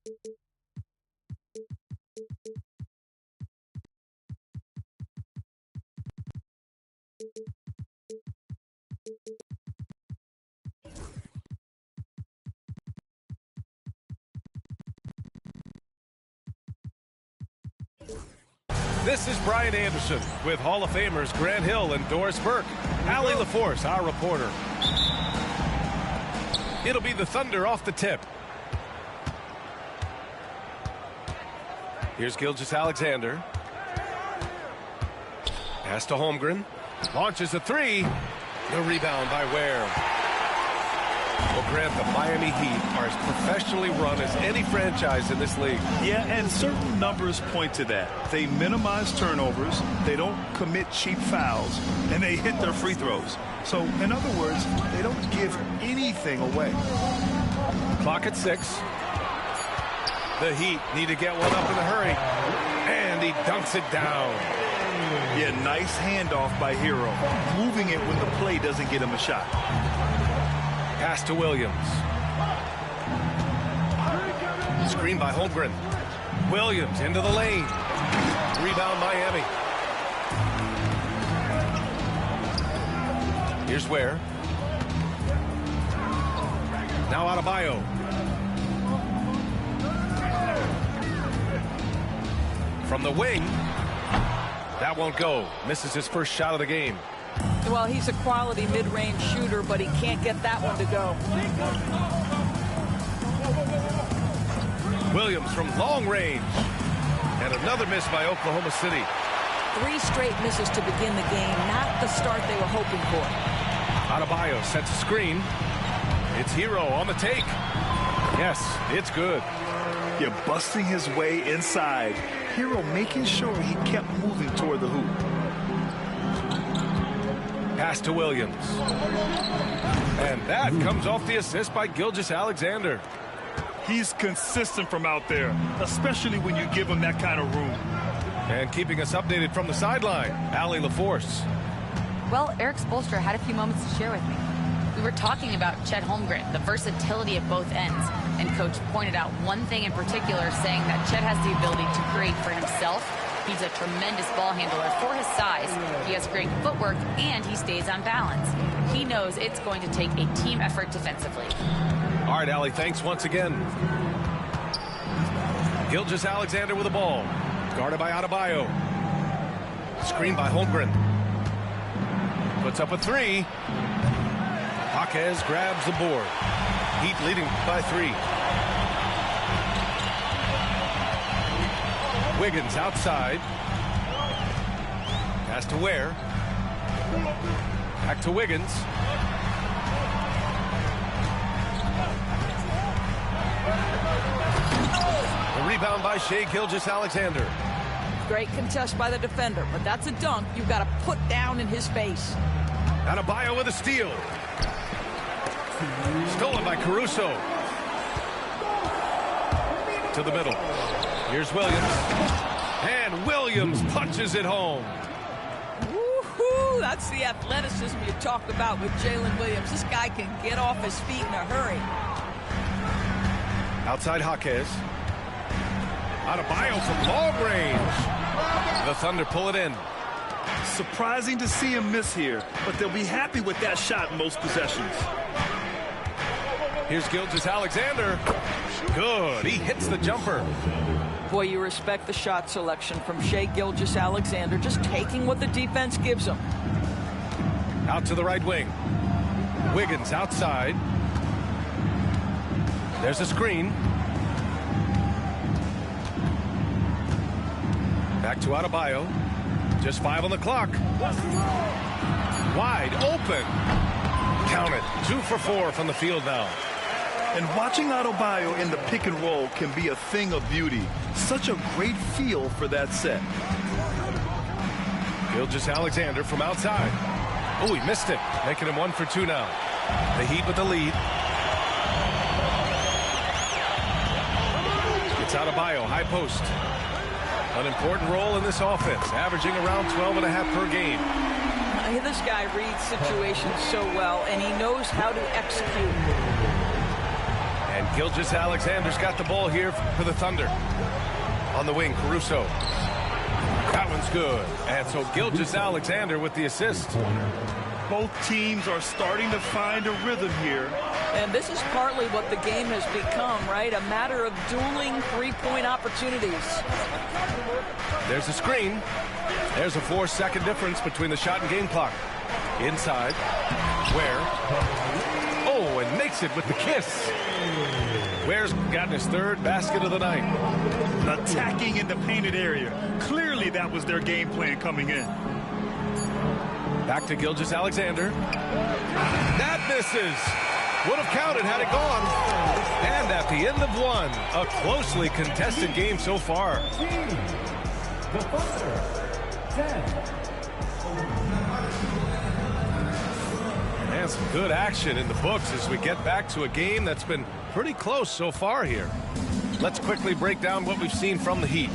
This is Brian Anderson with Hall of Famers Grant Hill and Doris Burke. Allie LaForce, our reporter. It'll be the Thunder off the tip. Here's Gilgeous-Alexander. Pass to Holmgren. Launches a three. The rebound by Ware. Well, Grant, the Miami Heat are as professionally run as any franchise in this league. Yeah, and certain numbers point to that. They minimize turnovers, they don't commit cheap fouls, and they hit their free throws. So, in other words, they don't give anything away. Clock at 6. The Heat need to get one up in a hurry. And he dunks it down. Yeah, nice handoff by Hero. Moving it when the play doesn't get him a shot. Pass to Williams. Screen by Holmgren. Williams into the lane. Rebound Miami. Here's Ware. Now Adebayo. From the wing. That won't go. Misses his first shot of the game. Well, he's a quality mid-range shooter, but he can't get that one to go. Williams from long range. And another miss by Oklahoma City. 3 straight misses to begin the game. Not the start they were hoping for. Adebayo sets a screen. It's Hero on the take. Yes, it's good. Yeah, busting his way inside. Hero making sure he kept moving toward the hoop. Pass to Williams. And that comes off the assist by Gilgeous-Alexander. He's consistent from out there, especially when you give him that kind of room. And keeping us updated from the sideline, Allie LaForce. Well, Erik Spoelstra had a few moments to share with me. We were talking about Chet Holmgren, the versatility at both ends, and Coach pointed out one thing in particular, saying that Chet has the ability to create for himself. He's a tremendous ball handler for his size. He has great footwork, and he stays on balance. He knows it's going to take a team effort defensively. All right, Allie, thanks once again. Gilgeous-Alexander with the ball. Guarded by Adebayo. Screen by Holmgren. Puts up a three. Jaquez grabs the board. Heat leading by 3. Wiggins outside. Pass to Ware. Back to Wiggins. The rebound by Shai Gilgeous-Alexander. Great contest by the defender, but that's a dunk you've got to put down in his face. Adebayo with a steal. Stolen by Caruso. To the middle. Here's Williams. And Williams punches it home. Woohoo! That's the athleticism you talked about with Jalen Williams. This guy can get off his feet in a hurry. Outside Jaquez. Adebayo from long range. The Thunder pull it in. Surprising to see him miss here, but they'll be happy with that shot in most possessions. Here's Gilgeous-Alexander. Good. He hits the jumper. Boy, you respect the shot selection from Shai Gilgeous-Alexander, just taking what the defense gives him. Out to the right wing. Wiggins outside. There's a screen. Back to Adebayo. Just 5 on the clock. Wide open. Count it. 2 for 4 from the field now. And watching Adebayo in the pick and roll can be a thing of beauty. Such a great feel for that set. Gilgeous-Alexander from outside. Oh, he missed it. Making him 1 for 2 now. The Heat with the lead. It's Adebayo, high post. An important role in this offense, averaging around 12.5 per game. This guy reads situations so well, and he knows how to execute. And And Gilgeous-Alexander's got the ball here for the Thunder. On the wing, Caruso. That one's good. And so Gilgeous-Alexander with the assist. Both teams are starting to find a rhythm here. And this is partly what the game has become, right? A matter of dueling three-point opportunities. There's a screen. There's a 4-second difference between the shot and game clock. Inside. Ware. Oh, and makes it with the kiss. Ware's gotten his third basket of the night. Attacking in the painted area. Clearly that was their game plan coming in. Back to Gilgeous-Alexander. That misses. Would have counted had it gone. And at the end of one, a closely contested game so far. And some good action in the books as we get back to a game that's been pretty close so far here. Let's quickly break down what we've seen from the Heat.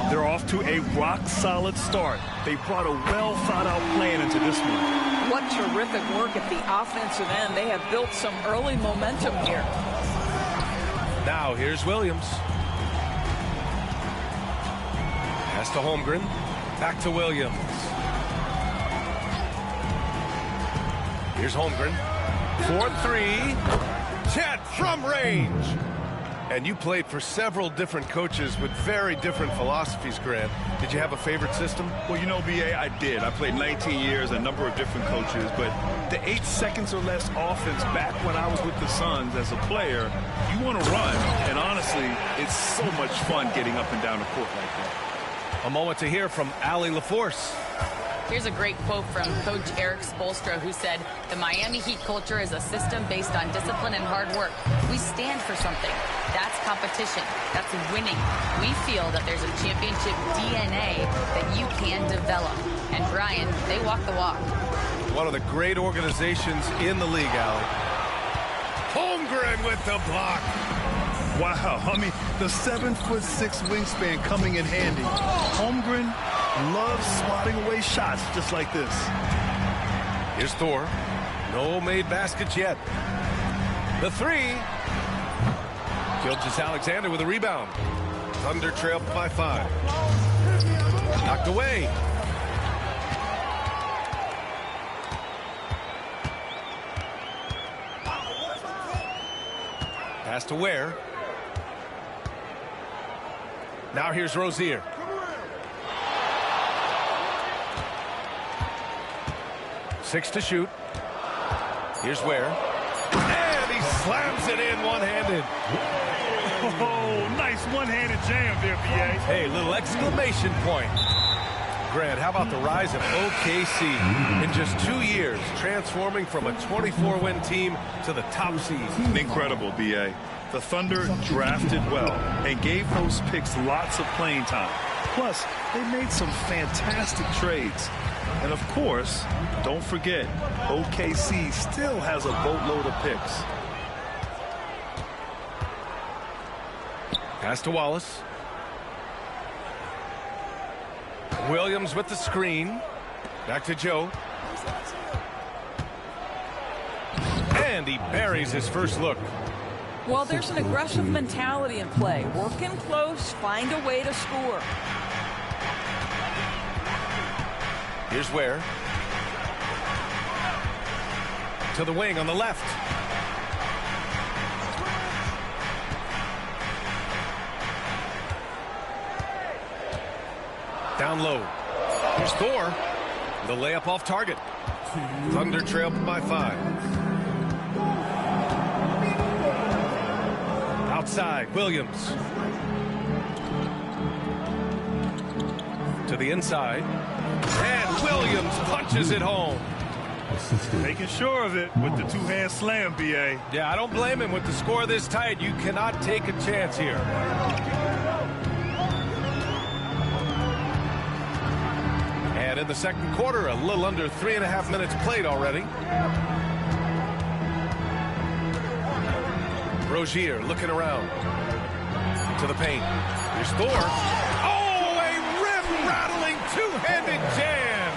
They're off to a rock-solid start. They brought a well-thought-out plan into this one. What terrific work at the offensive end. They have built some early momentum here. Now here's Williams. Pass to Holmgren. Back to Williams. Here's Holmgren. 4-3. Chet from range. And you played for several different coaches with very different philosophies, Grant. Did you have a favorite system? Well, you know, B.A., I did. I played 19 years, a number of different coaches, but the 8 seconds or less offense back when I was with the Suns as a player, you want to run. And honestly, it's so much fun getting up and down the court like that. A moment to hear from Allie LaForce. Here's a great quote from Coach Erik Spoelstra, who said, "The Miami Heat culture is a system based on discipline and hard work. We stand for something. That's competition. That's winning. We feel that there's a championship DNA that you can develop." And Brian, they walk the walk. One of the great organizations in the league, Allie. Holmgren with the block. Wow, I mean, the 7'6" wingspan coming in handy. Holmgren loves swatting away shots just like this. Here's Thor. No made baskets yet. The three. Gilgeous-Alexander with a rebound. Thunder trailed by 5. Knocked away. Pass to Ware. Now here's Rozier. Six to shoot. Here's Ware. And he slams it in one-handed. Oh, nice one-handed jam there, B.A. Hey, little exclamation point. Grant, how about the rise of OKC in just 2 years, transforming from a 24-win team to the top seed? Incredible, B.A. The Thunder drafted well and gave those picks lots of playing time. Plus, they made some fantastic trades. And of course, don't forget, OKC still has a boatload of picks. Pass to Wallace. Williams with the screen. Back to Joe. And he buries his first look. Well, there's an aggressive mentality in play. Working close, find a way to score. Here's Ware. To the wing on the left. Down low. Here's Thor. The layup off target. Thunder trailed by 5. Outside, Williams. To the inside. And Williams punches it home. Making sure of it with the two-hand slam, B.A. Yeah, I don't blame him. With the score this tight, you cannot take a chance here. And in the second quarter, a little under 3.5 minutes played already. Rozier looking around. To the paint. Here's Thor. Oh, a rim-rattling two-handed jam.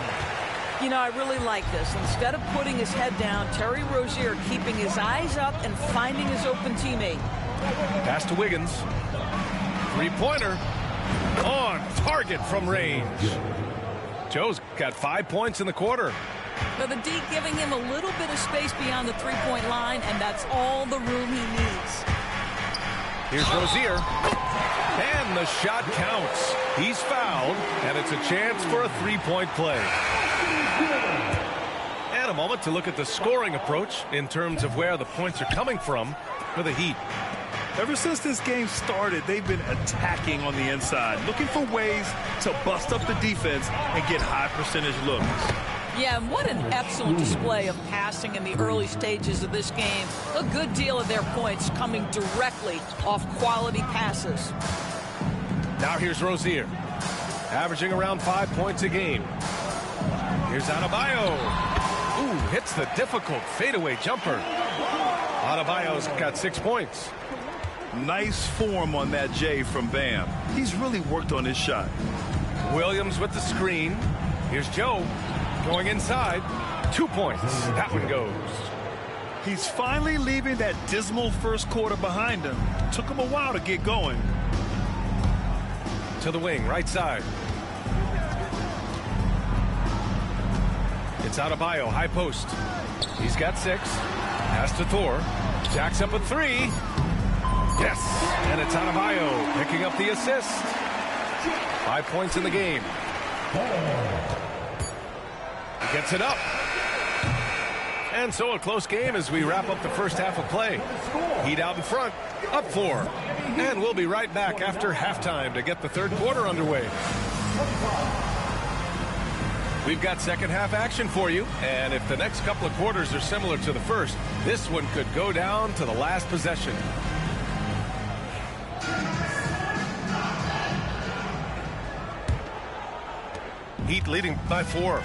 You know, I really like this. Instead of putting his head down, Terry Rozier keeping his eyes up and finding his open teammate. Pass to Wiggins. Three-pointer on target from range. Joe's got 5 points in the quarter. But the D giving him a little bit of space beyond the three-point line, and that's all the room he needs. Here's Rozier. And the shot counts. He's fouled, and it's a chance for a three-point play. And a moment to look at the scoring approach in terms of where the points are coming from for the Heat. Ever since this game started, they've been attacking on the inside, looking for ways to bust up the defense and get high percentage looks. Yeah, and what an excellent display of passing in the early stages of this game. A good deal of their points coming directly off quality passes. Now here's Rozier, averaging around 5 points a game. Here's Adebayo. Ooh, hits the difficult fadeaway jumper. Adebayo's got 6 points. Nice form on that J from Bam. He's really worked on his shot. Williams with the screen. Here's Joe going inside. 2 points. That one goes. He's finally leaving that dismal first quarter behind him. Took him a while to get going. To the wing, right side. It's Adebayo, high post. He's got 6. Pass to Thor. Jacks up a 3. Yes, and it's Adebayo picking up the assist. 5 points in the game. He gets it up. And so a close game as we wrap up the first half of play. Heat out in front, up 4. And we'll be right back after halftime to get the third quarter underway. We've got second half action for you, and if the next couple of quarters are similar to the first, this one could go down to the last possession. Heat leading by 4.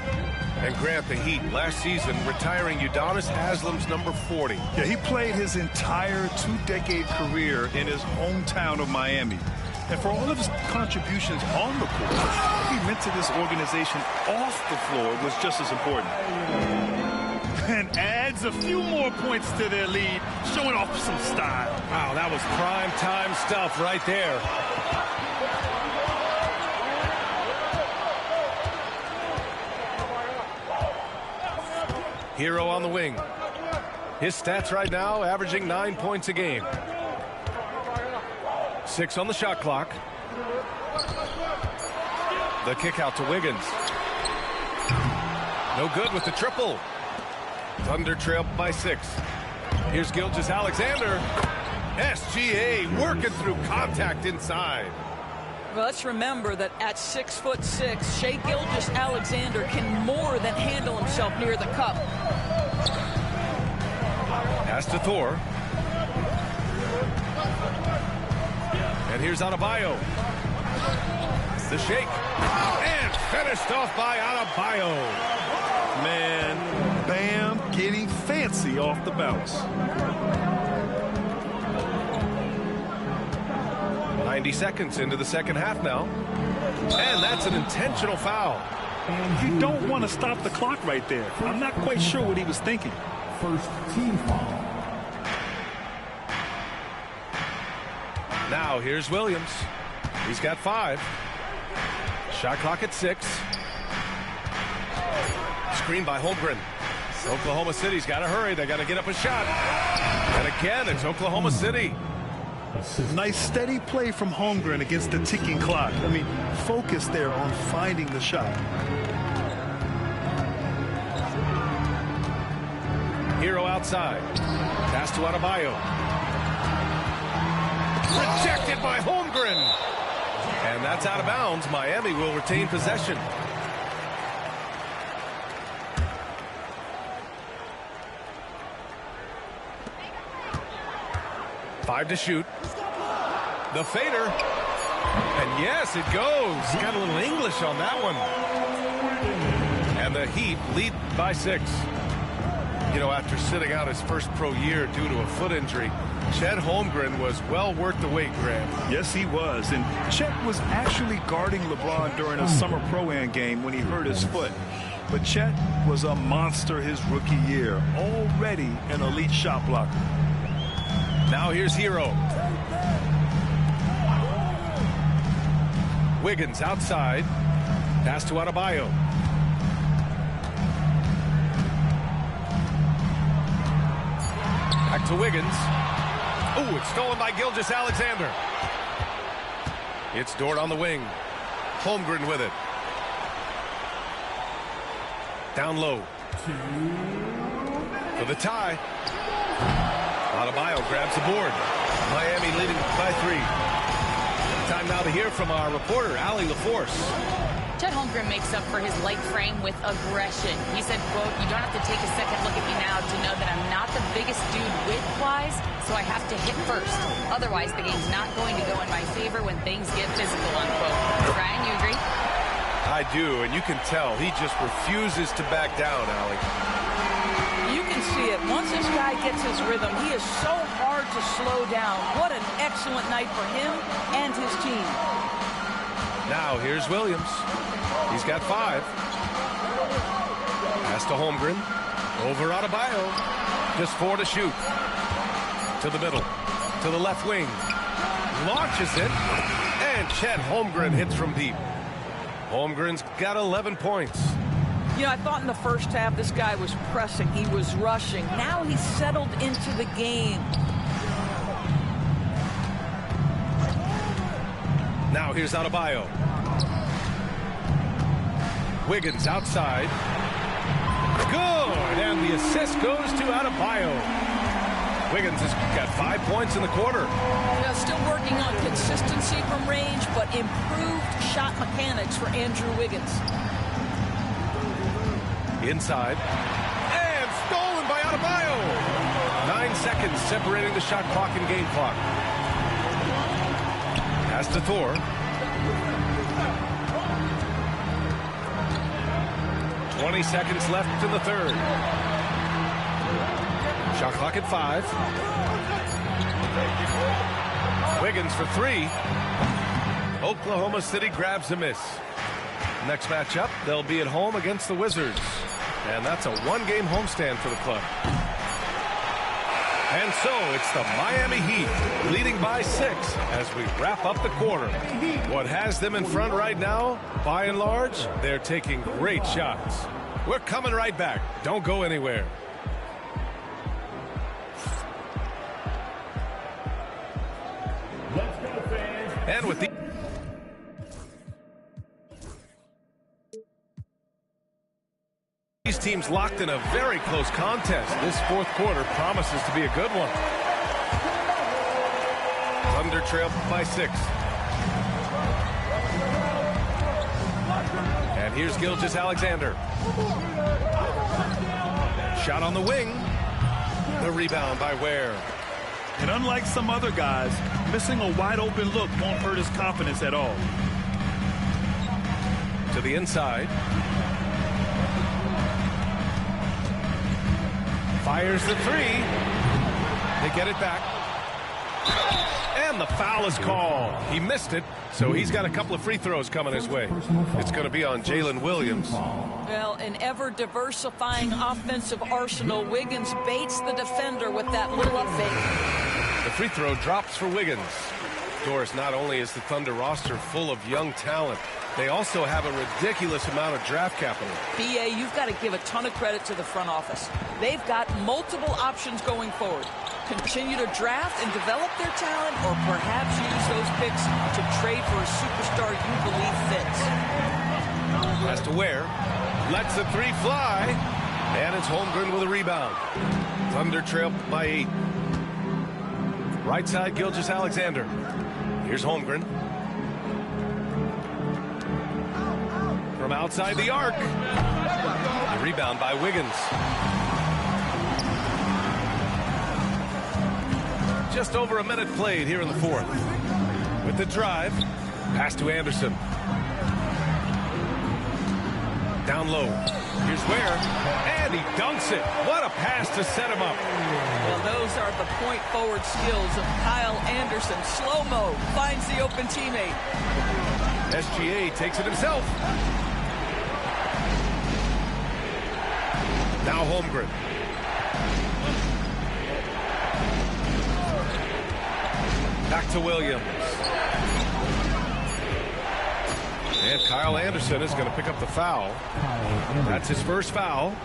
And Grant, the Heat last season retiring Udonis Haslem's number 40. Yeah, he played his entire 2-decade career in his hometown of Miami. And for all of his contributions on the court, what he meant to this organization off the floor was just as important. And adds a few more points to their lead, showing off some style. Wow, that was prime time stuff right there. Hero on the wing. His stats right now averaging 9 points a game. 6 on the shot clock. The kick out to Wiggins. No good with the triple. Thunder trail by 6. Here's Gilgeous-Alexander. SGA working through contact inside. Well, let's remember that at 6'6", Shai Gilgeous-Alexander can more than handle himself near the cup. Pass to Thor. And here's Adebayo. The shake. And finished off by Adebayo. Man, Bam getting fancy off the bounce. 90 seconds into the second half now. And that's an intentional foul. You don't want to stop the clock right there. I'm not quite sure what he was thinking. First team foul. Now here's Williams. He's got 5. Shot clock at 6. Screen by Holmgren. Oklahoma City's got to hurry. They got to get up a shot. And again, it's Oklahoma City. Nice steady play from Holmgren against the ticking clock. I mean, focus there on finding the shot. Hero outside. Pass to Adebayo. Rejected by Holmgren. And that's out of bounds. Miami will retain possession. Five to shoot. The fader. And yes, it goes. Got a little English on that one. And the Heat lead by 6. You know, after sitting out his first pro year due to a foot injury, Chet Holmgren was well worth the wait, Grant. Yes, he was. And Chet was actually guarding LeBron during a summer Pro-Am game when he hurt his foot. But Chet was a monster his rookie year, already an elite shot blocker. Now here's Hero. Wiggins outside. Pass to Adebayo. Back to Wiggins. Oh, it's stolen by Gilgeous-Alexander. It's Dort on the wing. Holmgren with it. Down low. For the tie. Adebayo grabs the board. Miami leading by 3. Time now to hear from our reporter, Allie LaForce. Chet Holmgren makes up for his light frame with aggression. He said, quote, "You don't have to take a second look at me now to know that I'm not the biggest dude width-wise, so I have to hit first. Otherwise, the game's not going to go in my favor when things get physical," unquote. Ryan, you agree? I do, and you can tell he just refuses to back down, Allie. You can see it. Once this guy gets his rhythm, he is so hard to slow down. What an excellent night for him and his team. Now here's Williams. He's got 5. Pass to Holmgren. Over Adebayo. Just 4 to shoot. To the middle. To the left wing. Launches it. And Chet Holmgren hits from deep. Holmgren's got 11 points. You know, I thought in the first half this guy was pressing. He was rushing. Now he's settled into the game. Now here's Adebayo. Wiggins outside. Good! And the assist goes to Adebayo. Wiggins has got 5 points in the quarter. Yeah, still working on consistency from range, but improved shot mechanics for Andrew Wiggins. Inside. And stolen by Adebayo. 9 seconds separating the shot clock and game clock. Pass to Thor. 20 seconds left in the third. Shot clock at 5. Wiggins for 3. Oklahoma City grabs a miss. Next matchup, they'll be at home against the Wizards. And that's a 1-game homestand for the club. And so it's the Miami Heat leading by 6 as we wrap up the quarter. What has them in front right now, by and large, they're taking great shots. We're coming right back. Don't go anywhere. Let's go, fans. And with the these teams locked in a very close contest. This fourth quarter promises to be a good one. Thunder trail by 6. And here's Gilgeous-Alexander. Shot on the wing. The rebound by Ware. And unlike some other guys, missing a wide open look won't hurt his confidence at all. To the inside. Fires the 3. They get it back. And the foul is called. He missed it, so he's got a couple of free throws coming his way. It's going to be on Jalen Williams. Well, an ever-diversifying offensive arsenal. Wiggins baits the defender with that little up fake. The free throw drops for Wiggins. Doris, not only is the Thunder roster full of young talent, they also have a ridiculous amount of draft capital. BA, you've got to give a ton of credit to the front office. They've got multiple options going forward. Continue to draft and develop their talent, or perhaps use those picks to trade for a superstar you believe fits. Has to Ware. Lets the 3 fly. And it's Holmgren with a rebound. Thunder trail by 8. Right side, Gilgeous-Alexander. Here's Holmgren. From outside the arc. The rebound by Wiggins. Just over a minute played here in the fourth. With the drive. Pass to Anderson. Down low. Here's Ware. And he dunks it. What a pass to set him up. Well, those are the point forward skills of Kyle Anderson. Slow-mo finds the open teammate. SGA takes it himself. Now Holmgren. Back to Williams. And Kyle Anderson is going to pick up the foul. That's his first foul.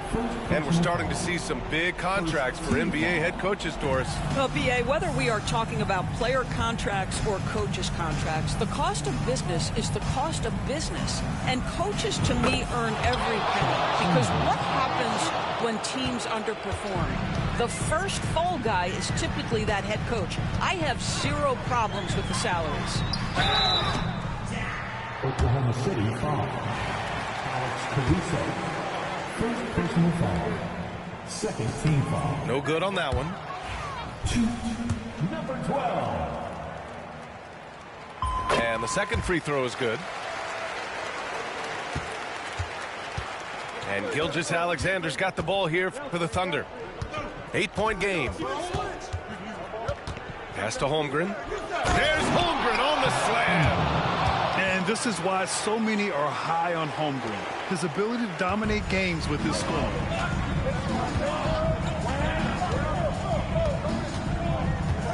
And we're starting to see some big contracts for NBA head coaches, Doris. Well, B.A., whether we are talking about player contracts or coaches' contracts, the cost of business is the cost of business. And coaches, to me, earn every penny. Because what happens when teams underperform? The first fall guy is typically that head coach. I have zero problems with the salaries. Oklahoma City foul. Alex Caruso. First personal foul. Second team foul. No good on that one. Number 12. And the second free throw is good. And Gilgeous-Alexander's got the ball here for the Thunder. 8-point game. Pass to Holmgren. There's Holmgren on the slam. And this is why so many are high on Holmgren. His ability to dominate games with his scoring.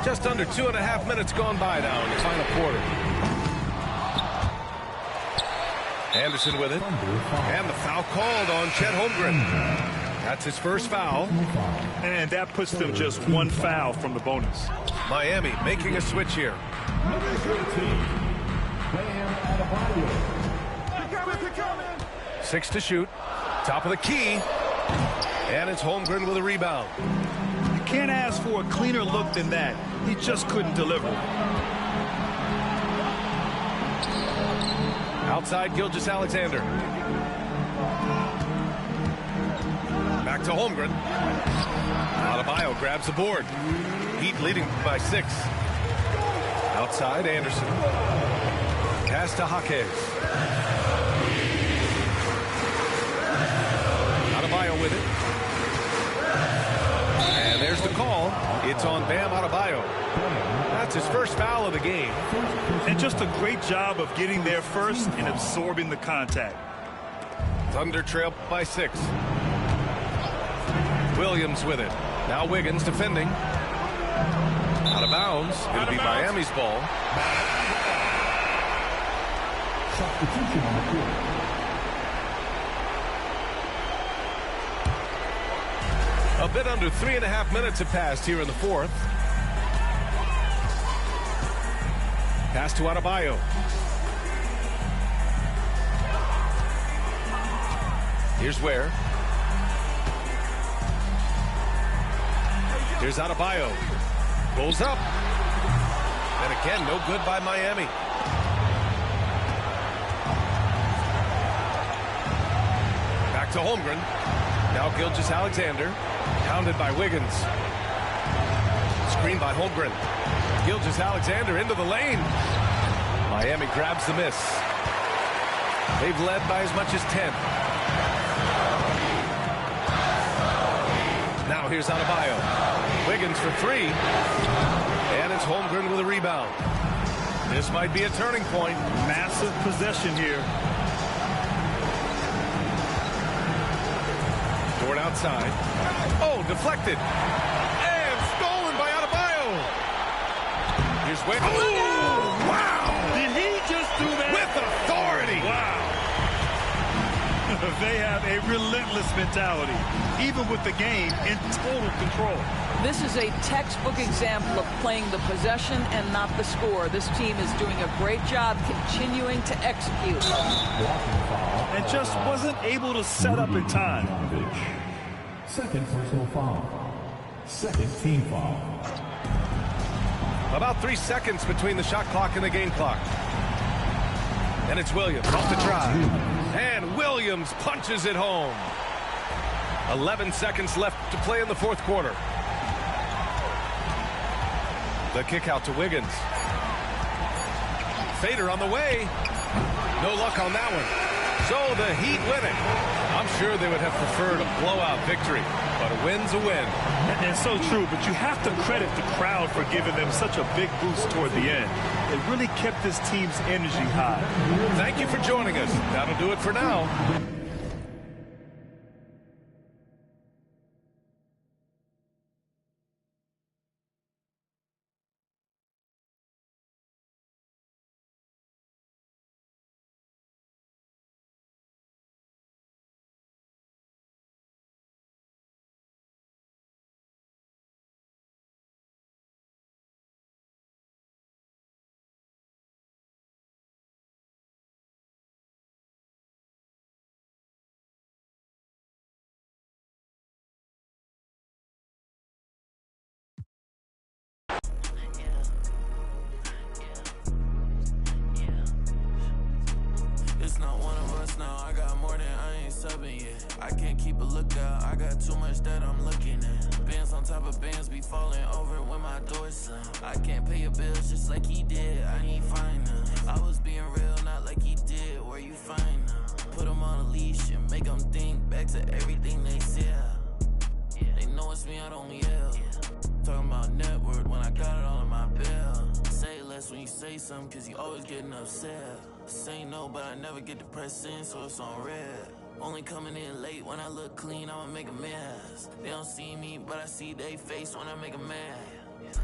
Just under 2.5 minutes gone by now in the final quarter. Anderson with it. And the foul called on Chet Holmgren. That's his first foul. And that puts them just one foul from the bonus. Miami making a switch here. Number 13. Bam Adebayo. 6 to shoot. Top of the key. And it's Holmgren with a rebound. You can't ask for a cleaner look than that. He just couldn't deliver. Outside Gilgeous-Alexander. Back to Holmgren. Adebayo grabs the board. Heat leading by 6. Outside Anderson. Pass to Jaquez. Adebayo with it. And there's the call. It's on Bam Adebayo. That's his first foul of the game. And just a great job of getting there first and absorbing the contact. Thunder trail by 6. Williams with it. Now Wiggins defending. Out of bounds. It'll be Miami's ball. Substitution on the court. A bit under 3.5 minutes have passed here in the fourth. Pass to Adebayo. Here's Ware. Here's Adebayo. Goes up. And again, no good by Miami. Back to Holmgren. Now Gilgeous-Alexander. Pounded by Wiggins. Screen by Holmgren. Gilgeous-Alexander into the lane. Miami grabs the miss. They've led by as much as 10. Now here's Adebayo. Wiggins for 3. And it's Holmgren with a rebound. This might be a turning point. Massive possession here. Dort outside. Oh, deflected. And stolen by Adebayo. Here's Wiggins. Oh, wow. Did he just do that? With authority. Wow. They have a relentless mentality, even with the game in total control. This is a textbook example of playing the possession and not the score. This team is doing a great job continuing to execute. And just wasn't able to set up in time. Second personal foul. Second team foul. About 3 seconds between the shot clock and the game clock. And it's Williams off the drive. And Williams punches it home. 11 seconds left to play in the fourth quarter. The kick out to Wiggins. Fader on the way. No luck on that one. So the Heat win it. I'm sure they would have preferred a blowout victory, but a win's a win. And so true, but you have to credit the crowd for giving them such a big boost toward the end. It really kept this team's energy high. Thank you for joining us. That'll do it for now. just not one of us now. I got more than I ain't subbing yet. I can't keep a lookout, I got too much that I'm looking at. Bands on top of bands be falling over when my door slam. I can't pay your bills just like he did, I need finance. I was being real, not like he did, where you find them? Put them on a leash and make them think back to everything they said. They know it's me, I don't yell. Talking about net worth when I got it all in my bill. Say less when you say something, cause you always getting upset. Say no, but I never get depressed in, so it's on red. Only coming in late when I look clean, I'ma make a mess. They don't see me, but I see they face when I make a mess.